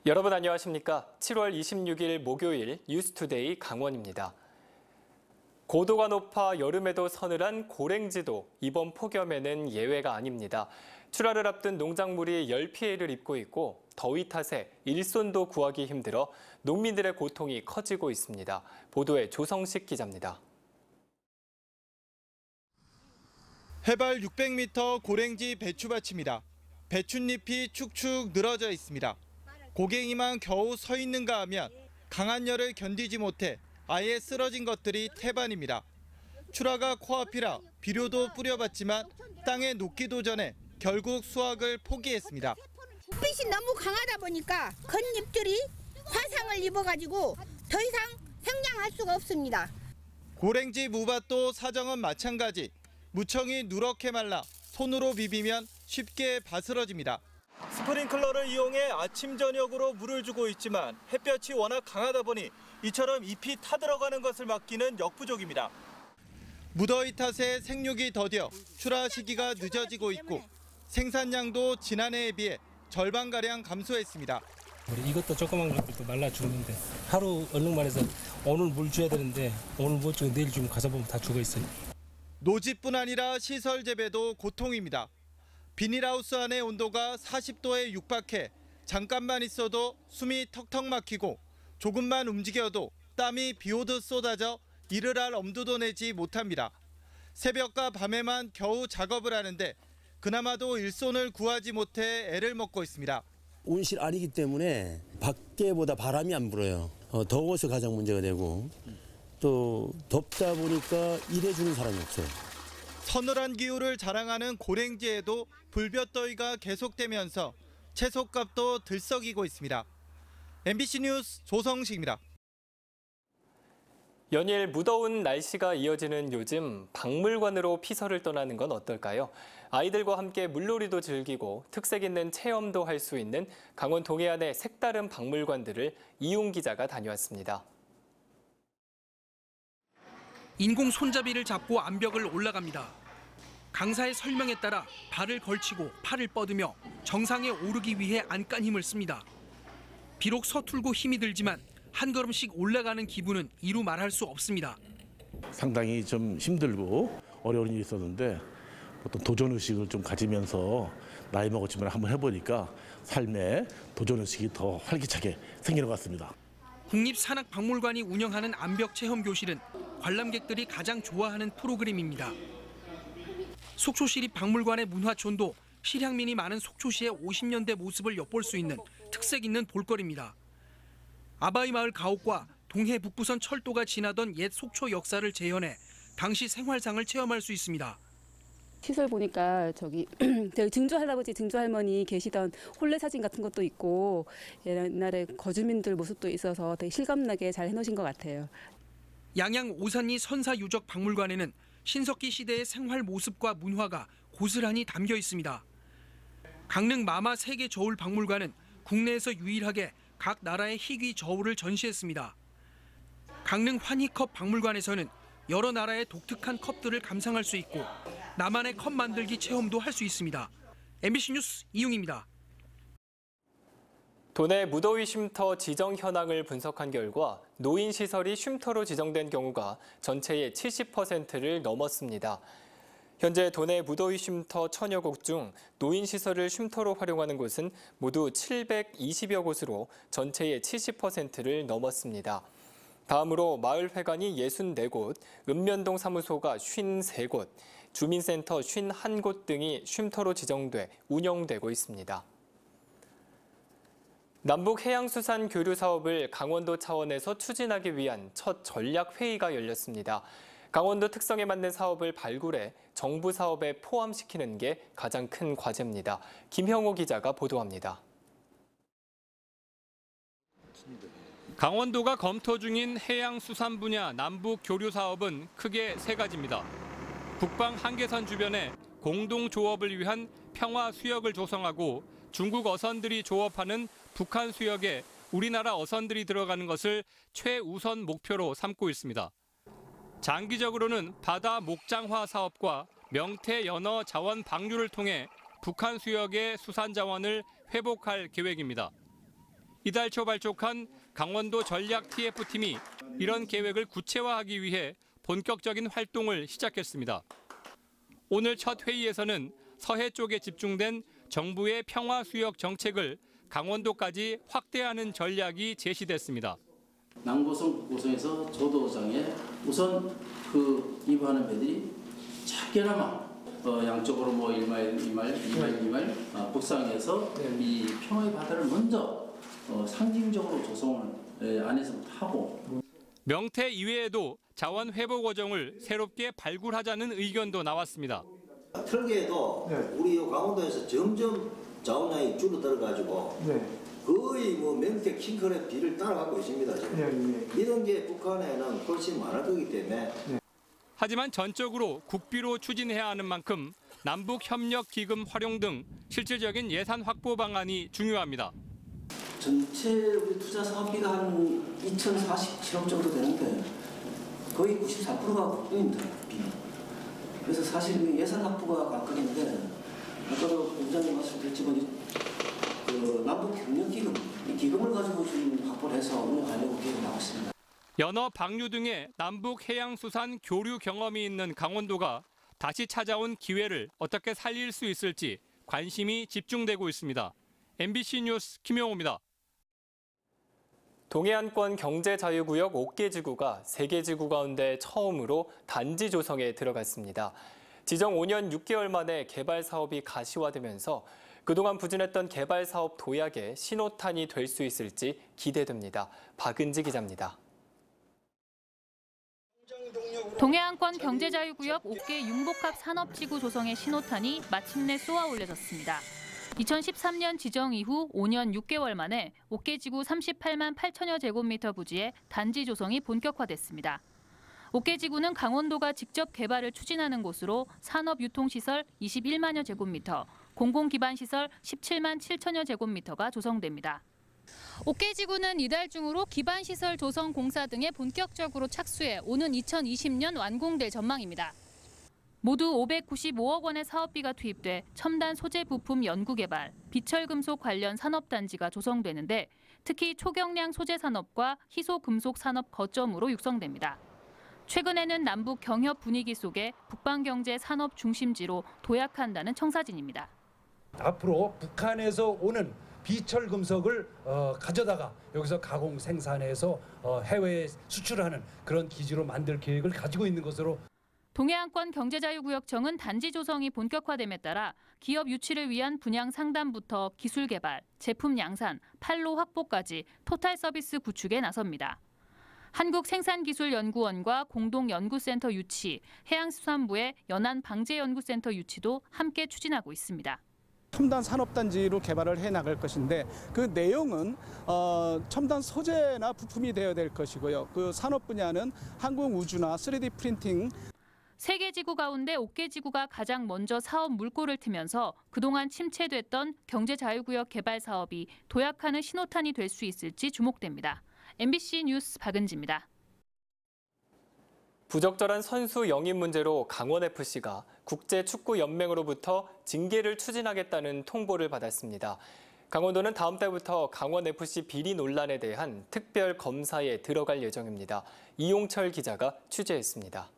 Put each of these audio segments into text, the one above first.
여러분 안녕하십니까? 7월 26일 목요일 뉴스투데이 강원입니다. 고도가 높아 여름에도 서늘한 고랭지도 이번 폭염에는 예외가 아닙니다. 출하를 앞둔 농작물이 열 피해를 입고 있고 더위 탓에 일손도 구하기 힘들어 농민들의 고통이 커지고 있습니다. 보도에 조성식 기자입니다. 해발 600m 고랭지 배추밭입니다. 배춧잎이 축축 늘어져 있습니다. 고갱이만 겨우 서 있는가 하면 강한 열을 견디지 못해 아예 쓰러진 것들이 태반입니다. 출하가 코앞이라 비료도 뿌려봤지만 땅에 녹기도 전에 결국 수확을 포기했습니다. 햇빛이 너무 강하다 보니까 겉잎들이 화상을 입어가지고 더 이상 생장할 수가 없습니다. 고랭지 무밭도 사정은 마찬가지. 무청이 누렇게 말라 손으로 비비면 쉽게 바스러집니다. 스프링클러를 이용해 아침 저녁으로 물을 주고 있지만 햇볕이 워낙 강하다 보니 이처럼 잎이 타들어가는 것을 막기는 역부족입니다. 무더위 탓에 생육이 더뎌 출하 시기가 늦어지고 있고 생산량도 지난해에 비해 절반가량 감소했습니다. 이것도 조그만 것도 말라 죽는데 하루 얼룩만 해서 오늘 물 줘야 되는데 오늘 못 주고 내일 주면 가서 보면 다 죽어 있어요. 노지뿐 아니라 시설 재배도 고통입니다. 비닐하우스 안의 온도가 40도에 육박해 잠깐만 있어도 숨이 턱턱 막히고 조금만 움직여도 땀이 비오듯 쏟아져 일을 할 엄두도 내지 못합니다. 새벽과 밤에만 겨우 작업을 하는데 그나마도 일손을 구하지 못해 애를 먹고 있습니다. 온실 아니기 때문에 밖에보다 바람이 안 불어요. 더워서 가장 문제가 되고 또 덥다 보니까 일해주는 사람이 없어요. 서늘한 기후를 자랑하는 고랭지에도 불볕더위가 계속되면서 채소값도 들썩이고 있습니다. MBC 뉴스 조성식입니다. 연일 무더운 날씨가 이어지는 요즘 박물관으로 피서를 떠나는 건 어떨까요? 아이들과 함께 물놀이도 즐기고 특색 있는 체험도 할 수 있는 강원 동해안의 색다른 박물관들을 이용 기자가 다녀왔습니다. 인공 손잡이를 잡고 암벽을 올라갑니다. 강사의 설명에 따라 발을 걸치고 팔을 뻗으며 정상에 오르기 위해 안간 힘을 씁니다. 비록 서툴고 힘이 들지만 한 걸음씩 올라가는 기분은 이루 말할 수 없습니다. 상당히 좀 힘들고 어려운 일이 있었는데 보통 도전의식을 좀 가지면서 나이 먹었지만 한번 해보니까 삶에 도전의식이 더 활기차게 생기는 것 같습니다. 국립산악박물관이 운영하는 암벽 체험 교실은 관람객들이 가장 좋아하는 프로그램입니다. 속초시립박물관의 문화촌도 실향민이 많은 속초시의 50년대 모습을 엿볼 수 있는 특색 있는 볼거리입니다. 아바이 마을 가옥과 동해 북부선 철도가 지나던 옛 속초 역사를 재현해 당시 생활상을 체험할 수 있습니다. 시설 보니까 저기 증조 할아버지, 증조 할머니 계시던 혼례 사진 같은 것도 있고 옛날에 거주민들 모습도 있어서 되게 실감나게 잘 해놓으신 것 같아요. 양양 오산리 선사유적박물관에는 신석기 시대의 생활 모습과 문화가 고스란히 담겨 있습니다. 강릉 마마 세계저울박물관은 국내에서 유일하게 각 나라의 희귀 저울을 전시했습니다. 강릉 환희컵 박물관에서는 여러 나라의 독특한 컵들을 감상할 수 있고 나만의 컵 만들기 체험도 할 수 있습니다. MBC 뉴스 이용입니다. 도내 무더위 쉼터 지정 현황을 분석한 결과 노인시설이 쉼터로 지정된 경우가 전체의 70%를 넘었습니다. 현재 도내 무더위 쉼터 1000여 곳 중 노인시설을 쉼터로 활용하는 곳은 모두 720여 곳으로 전체의 70%를 넘었습니다. 다음으로 마을회관이 64곳, 읍면동 사무소가 53곳, 주민센터 51곳 등이 쉼터로 지정돼 운영되고 있습니다. 남북해양수산 교류 사업을 강원도 차원에서 추진하기 위한 첫 전략회의가 열렸습니다. 강원도 특성에 맞는 사업을 발굴해 정부 사업에 포함시키는 게 가장 큰 과제입니다. 김형호 기자가 보도합니다. 강원도가 검토 중인 해양수산 분야 남북 교류 사업은 크게 세 가지입니다. 북방 한계선 주변에 공동 조업을 위한 평화 수역을 조성하고 중국 어선들이 조업하는 북한 수역에 우리나라 어선들이 들어가는 것을 최우선 목표로 삼고 있습니다. 장기적으로는 바다 목장화 사업과 명태 연어 자원 방류를 통해 북한 수역의 수산 자원을 회복할 계획입니다. 이달 초 발족한 강원도 전략 TF팀이 이런 계획을 구체화하기 위해 본격적인 활동을 시작했습니다. 오늘 첫 회의에서는 서해 쪽에 집중된 정부의 평화 수역 정책을 강원도까지 확대하는 전략이 제시됐습니다. 남고성, 북고성에서 저도장에 우선 그 입하는 배들이 작게나마 양쪽으로 뭐 1마일, 2마일 북상해서 이 평화의 바다를 먼저 상징적으로 조성을 안에서부터 하고. 명태 이외에도 자원 회복 과정을 새롭게 발굴하자는 의견도 나왔습니다. 틀게도 우리 강원도에서 점점 자원량이 줄어들어가지고 거의 뭐 명태 킹크랩 비를 따라가고 있습니다. 지금. 이런 게 북한에는 훨씬 많을 거기 때문에. 하지만 전적으로 국비로 추진해야 하는 만큼 남북협력기금 활용 등 실질적인 예산 확보 방안이 중요합니다. 전체 우리 투자 사업비가 한 2,047억 정도 되는데 거의 94%가 국비입니다. 그래서 사실 예산 확보가 관건인데 아까도 원장님 말씀드렸지만 그 남북협력기금 이 기금을 가지고 지금 확보를 해서 운영하려고 계획을 하고 있습니다. 연어, 방류 등의 남북 해양수산 교류 경험이 있는 강원도가 다시 찾아온 기회를 어떻게 살릴 수 있을지 관심이 집중되고 있습니다. MBC 뉴스 김영호입니다. 동해안권 경제자유구역 5개 지구가 3개 지구 가운데 처음으로 단지 조성에 들어갔습니다. 지정 5년 6개월 만에 개발 사업이 가시화되면서 그동안 부진했던 개발 사업 도약의 신호탄이 될 수 있을지 기대됩니다. 박은지 기자입니다. 동해안권 경제자유구역 5개 융복합 산업지구 조성의 신호탄이 마침내 쏘아 올려졌습니다. 2013년 지정 이후 5년 6개월 만에 5개 지구 38만 8천여 제곱미터 부지의 단지 조성이 본격화됐습니다. 5개 지구는 강원도가 직접 개발을 추진하는 곳으로 산업유통시설 21만여 제곱미터, 공공기반시설 17만 7천여 제곱미터가 조성됩니다. 5개 지구는 이달 중으로 기반시설 조성 공사 등에 본격적으로 착수해 오는 2020년 완공될 전망입니다. 모두 595억 원의 사업비가 투입돼 첨단 소재 부품 연구 개발, 비철금속 관련 산업단지가 조성되는데 특히 초경량 소재 산업과 희소금속 산업 거점으로 육성됩니다. 최근에는 남북 경협 분위기 속에 북방경제 산업 중심지로 도약한다는 청사진입니다. 앞으로 북한에서 오는 비철 금속을 가져다가 여기서 가공 생산해서 해외에 수출하는 그런 기지로 만들 계획을 가지고 있는 것으로. 동해안권 경제자유구역청은 단지 조성이 본격화됨에 따라 기업 유치를 위한 분양 상담부터 기술 개발, 제품 양산, 판로 확보까지 토탈 서비스 구축에 나섭니다. 한국생산기술연구원과 공동연구센터 유치, 해양수산부의 연안방제연구센터 유치도 함께 추진하고 있습니다. 첨단 산업단지로 개발을 해나갈 것인데 그 내용은 첨단 소재나 부품이 되어야 될 것이고요. 그 산업 분야는 항공우주나 3D 프린팅. 3개 지구 가운데 5개 지구가 가장 먼저 사업 물꼬를 트면서 그동안 침체됐던 경제자유구역 개발 사업이 도약하는 신호탄이 될 수 있을지 주목됩니다. MBC 뉴스 박은지입니다. 부적절한 선수 영입 문제로 강원FC가 국제축구연맹으로부터 징계를 추진하겠다는 통보를 받았습니다. 강원도는 다음 달부터 강원FC 비리 논란에 대한 특별 검사에 들어갈 예정입니다. 이용철 기자가 취재했습니다.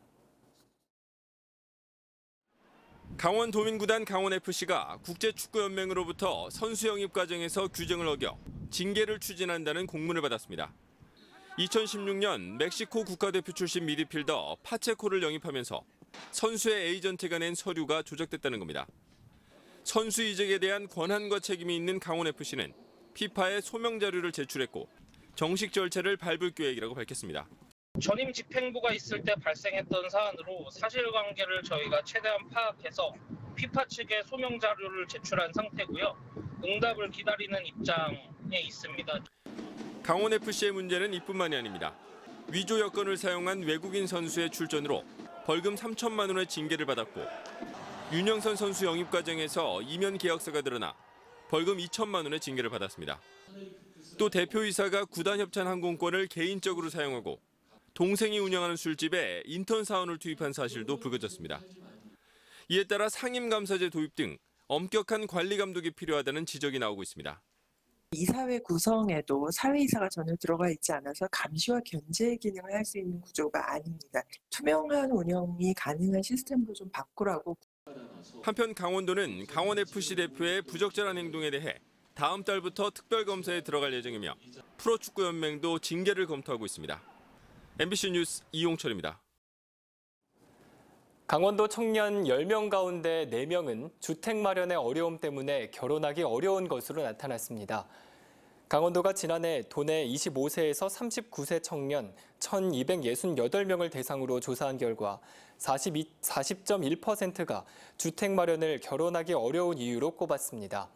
강원도민구단 강원FC가 국제축구연맹으로부터 선수 영입 과정에서 규정을 어겨 징계를 추진한다는 공문을 받았습니다. 2016년 멕시코 국가대표 출신 미드필더 파체코를 영입하면서 선수의 에이전트가 낸 서류가 조작됐다는 겁니다. 선수 이적에 대한 권한과 책임이 있는 강원FC는 피파에 소명 자료를 제출했고 정식 절차를 밟을 계획이라고 밝혔습니다. 전임 집행부가 있을 때 발생했던 사안으로 사실관계를 저희가 최대한 파악해서 피파 측에 소명 자료를 제출한 상태고요. 응답을 기다리는 입장에 있습니다. 강원FC의 문제는 이뿐만이 아닙니다. 위조 여권을 사용한 외국인 선수의 출전으로 벌금 3천만 원의 징계를 받았고 윤영선 선수 영입 과정에서 이면 계약서가 드러나 벌금 2천만 원의 징계를 받았습니다. 또 대표이사가 구단 협찬 항공권을 개인적으로 사용하고 동생이 운영하는 술집에 인턴 사원을 투입한 사실도 불거졌습니다. 이에 따라 상임감사제 도입 등 엄격한 관리 감독이 필요하다는 지적이 나오고 있습니다. 이사회 구성에도 사회이사가 전혀 들어가 있지 않아서 감시와 견제 기능을 할 수 있는 구조가 아닙니다. 투명한 운영이 가능한 시스템으로 좀 바꾸라고. 한편 강원도는 강원FC 대표의 부적절한 행동에 대해 다음 달부터 특별검사에 들어갈 예정이며 프로축구연맹도 징계를 검토하고 있습니다. MBC 뉴스 이용철입니다. 강원도 청년 10명 가운데 4명은 주택 마련의 어려움 때문에 결혼하기 어려운 것으로 나타났습니다. 강원도가 지난해 도내 25세에서 39세 청년 1,268명을 대상으로 조사한 결과 40.1%가 주택 마련을 결혼하기 어려운 이유로 꼽았습니다.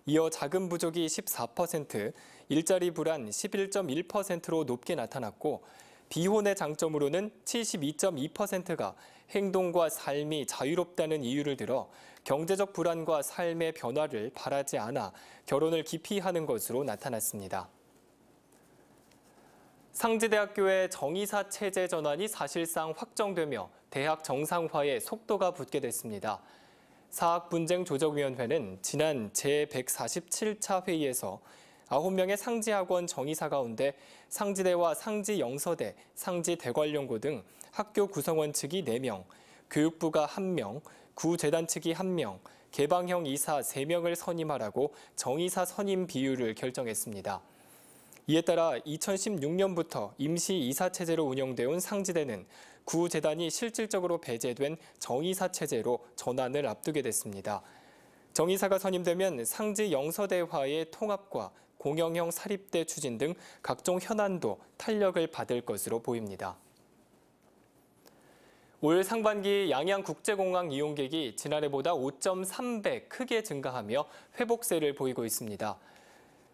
이어 자금 부족이 14%, 일자리 불안 11.1%로 높게 나타났고 비혼의 장점으로는 72.2%가 행동과 삶이 자유롭다는 이유를 들어 경제적 불안과 삶의 변화를 바라지 않아 결혼을 기피하는 것으로 나타났습니다. 상지대학교의 정의사 체제 전환이 사실상 확정되며 대학 정상화에 속도가 붙게 됐습니다. 사학분쟁조정위원회는 지난 제147차 회의에서 9명의 상지학원 정의사 가운데 상지대와 상지영서대, 상지대관령고 등 학교 구성원 측이 4명, 교육부가 1명, 구재단 측이 1명, 개방형 이사 3명을 선임하라고 정의사 선임 비율을 결정했습니다. 이에 따라 2016년부터 임시 이사 체제로 운영돼 온 상지대는 구재단이 실질적으로 배제된 정의사 체제로 전환을 앞두게 됐습니다. 정의사가 선임되면 상지 영서대와의 통합과 공영형 사립대 추진 등 각종 현안도 탄력을 받을 것으로 보입니다. 올 상반기 양양국제공항 이용객이 지난해보다 5.3배 크게 증가하며 회복세를 보이고 있습니다.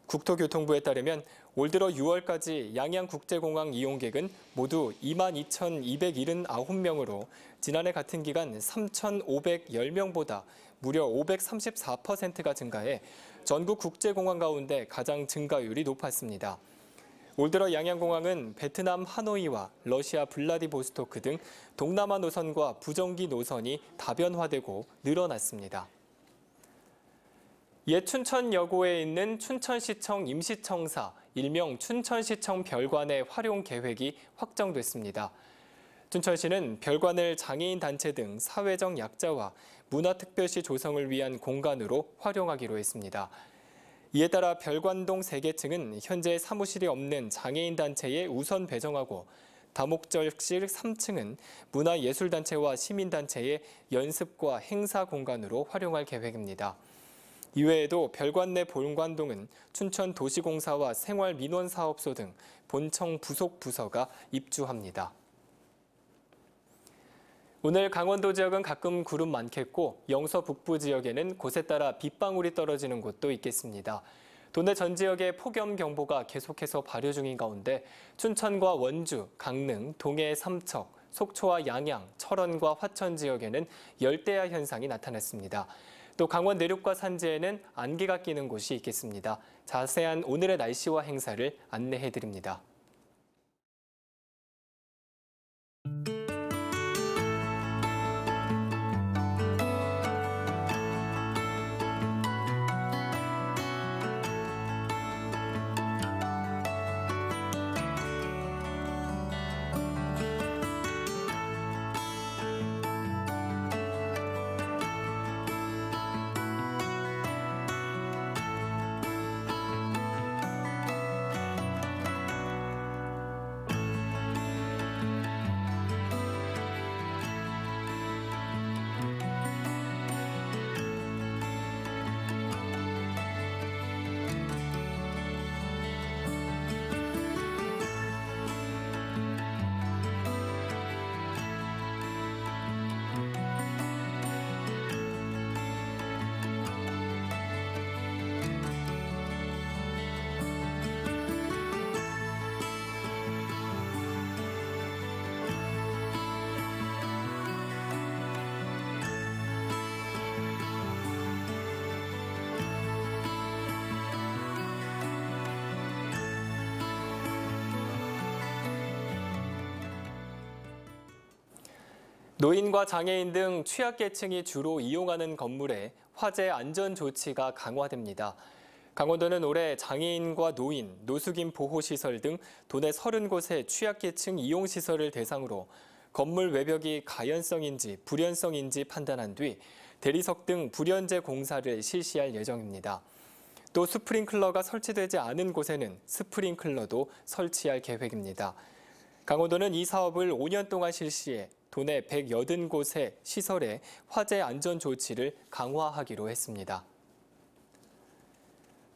국토교통부에 따르면 올 들어 6월까지 양양국제공항 이용객은 모두 22,279명으로 지난해 같은 기간 3,510명보다 무려 534%가 증가해 전국 국제공항 가운데 가장 증가율이 높았습니다. 올 들어 양양공항은 베트남 하노이와 러시아 블라디보스토크 등 동남아 노선과 부정기 노선이 다변화되고 늘어났습니다. 옛 춘천여고에 있는 춘천시청 임시청사, 일명 춘천시청 별관의 활용 계획이 확정됐습니다. 춘천시는 별관을 장애인 단체 등 사회적 약자와 문화특별시 조성을 위한 공간으로 활용하기로 했습니다. 이에 따라 별관동 3개층은 현재 사무실이 없는 장애인 단체에 우선 배정하고 다목적실 3층은 문화예술단체와 시민단체의 연습과 행사 공간으로 활용할 계획입니다. 이외에도 별관 내 본관동은 춘천도시공사와 생활민원사업소 등 본청 부속 부서가 입주합니다. 오늘 강원도 지역은 가끔 구름 많겠고 영서 북부 지역에는 곳에 따라 빗방울이 떨어지는 곳도 있겠습니다. 도내 전 지역에 폭염경보가 계속해서 발효 중인 가운데 춘천과 원주, 강릉, 동해 삼척, 속초와 양양, 철원과 화천 지역에는 열대야 현상이 나타났습니다. 또 강원 내륙과 산지에는 안개가 끼는 곳이 있겠습니다. 자세한 오늘의 날씨와 행사를 안내해드립니다. 노인과 장애인 등 취약계층이 주로 이용하는 건물에 화재 안전 조치가 강화됩니다. 강원도는 올해 장애인과 노인, 노숙인 보호시설 등 도내 30곳의 취약계층 이용시설을 대상으로 건물 외벽이 가연성인지 불연성인지 판단한 뒤 대리석 등 불연제 공사를 실시할 예정입니다. 또 스프링클러가 설치되지 않은 곳에는 스프링클러도 설치할 계획입니다. 강원도는 이 사업을 5년 동안 실시해 도내 180곳의 시설의 화재 안전 조치를 강화하기로 했습니다.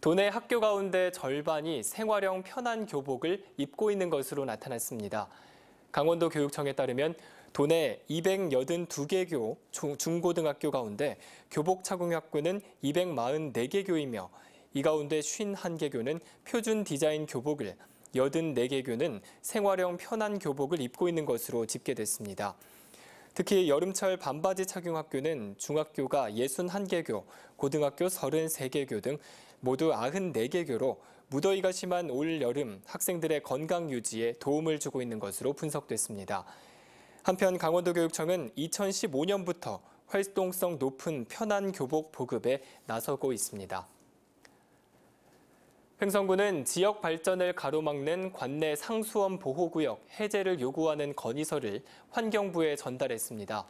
도내 학교 가운데 절반이 생활형 편한 교복을 입고 있는 것으로 나타났습니다. 강원도 교육청에 따르면 도내 282개 교 중고등학교 가운데 교복 착용 학교는 244개 교이며 이 가운데 51개 교는 표준 디자인 교복을, 84개 교는 생활형 편한 교복을 입고 있는 것으로 집계됐습니다. 특히 여름철 반바지 착용 학교는 중학교가 61개 교, 고등학교 33개 교 등 모두 94개 교로 무더위가 심한 올 여름 학생들의 건강 유지에 도움을 주고 있는 것으로 분석됐습니다. 한편 강원도교육청은 2015년부터 활동성 높은 편한 교복 보급에 나서고 있습니다. 횡성구는 지역 발전을 가로막는 관내 상수원 보호구역 해제를 요구하는 건의서를 환경부에 전달했습니다.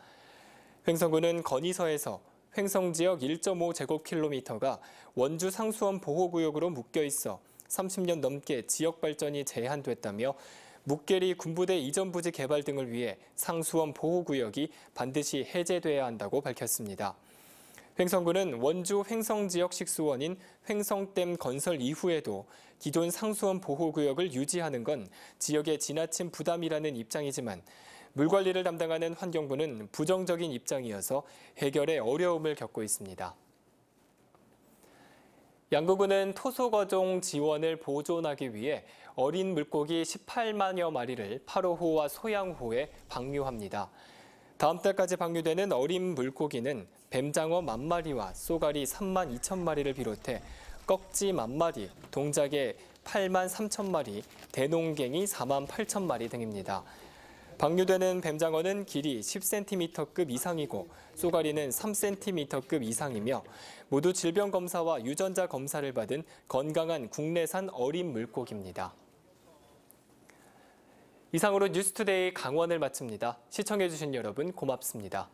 횡성구는 건의서에서 횡성 지역 1.5제곱킬로미터가 원주 상수원 보호구역으로 묶여 있어 30년 넘게 지역 발전이 제한됐다며 묵계리 군부대 이전 부지 개발 등을 위해 상수원 보호구역이 반드시 해제돼야 한다고 밝혔습니다. 횡성구는 원주 횡성 지역 식수원인 횡성댐 건설 이후에도 기존 상수원 보호구역을 유지하는 건 지역에 지나친 부담이라는 입장이지만 물관리를 담당하는 환경부는 부정적인 입장이어서 해결에 어려움을 겪고 있습니다. 양구군은 토속어종 지원을 보존하기 위해 어린 물고기 18만여 마리를 8호호와 소양호에 방류합니다. 다음 달까지 방류되는 어린 물고기는 뱀장어 10,000마리와 쏘가리 32,000마리를 비롯해 꺽지 10,000마리, 동작에 83,000마리, 대농갱이 48,000마리 등입니다. 방류되는 뱀장어는 길이 10cm급 이상이고 쏘가리는 3cm급 이상이며 모두 질병검사와 유전자 검사를 받은 건강한 국내산 어린 물고기입니다. 이상으로 뉴스투데이 강원을 마칩니다. 시청해주신 여러분 고맙습니다.